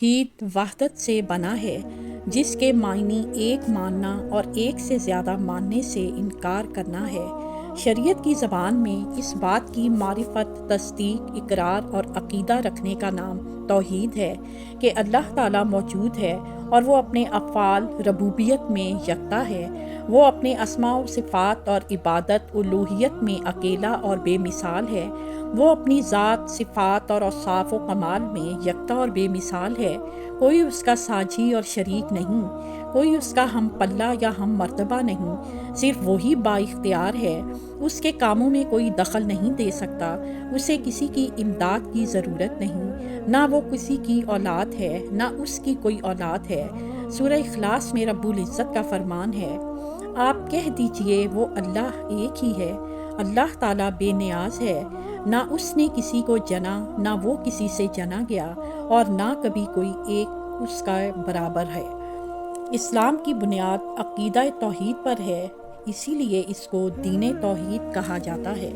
توحید وحدت سے بنا ہے، جس کے معنی ایک ماننا اور ایک سے زیادہ ماننے سے انکار کرنا ہے۔ شریعت کی زبان میں اس بات کی معرفت، تصدیق، اقرار اور عقیدہ رکھنے کا نام توحید ہے کہ اللہ تعالیٰ موجود ہے اور وہ اپنے افعال ربوبیت میں یکتا ہے۔ وہ اپنے اسماء و صفات اور عبادت الوہیت میں اکیلا اور بے مثال ہے۔ وہ اپنی ذات، صفات اور اوصاف و کمال میں یکتا اور بے مثال ہے۔ کوئی اس کا ساجی اور شریک نہیں، کوئی اس کا ہم پلہ یا ہم مرتبہ نہیں، صرف وہی با اختیار ہے۔ اس کے کاموں میں کوئی دخل نہیں دے سکتا، اسے کسی کی امداد کی ضرورت نہیں، نہ وہ کسی کی اولاد ہے نہ اس کی کوئی اولاد ہے۔ سورہ اخلاص میں رب العزت کا فرمان ہے، آپ کہہ دیجئے وہ اللہ ایک ہی ہے، اللہ تعالیٰ بے نیاز ہے، نہ اس نے کسی کو جنا نہ وہ کسی سے جنا گیا اور نہ کبھی کوئی ایک اس کا برابر ہے۔ اسلام کی بنیاد عقیدہ توحید پر ہے، اسی لیے اس کو دین توحید کہا جاتا ہے۔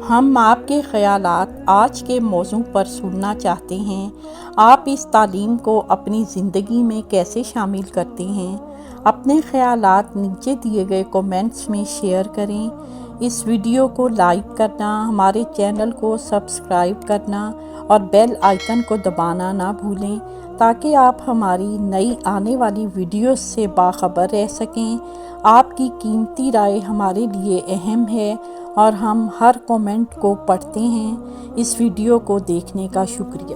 ہم آپ کے خیالات آج کے موضوع پر سننا چاہتے ہیں۔ آپ اس تعلیم کو اپنی زندگی میں کیسے شامل کرتے ہیں؟ اپنے خیالات نیچے دیے گئے کومنٹس میں شیئر کریں۔ اس ویڈیو کو لائک کرنا، ہمارے چینل کو سبسکرائب کرنا اور بیل آئیکن کو دبانا نہ بھولیں تاکہ آپ ہماری نئی آنے والی ویڈیوز سے باخبر رہ سکیں۔ آپ کی قیمتی رائے ہمارے لیے اہم ہے اور ہم ہر کومنٹ کو پڑھتے ہیں۔ اس ویڈیو کو دیکھنے کا شکریہ۔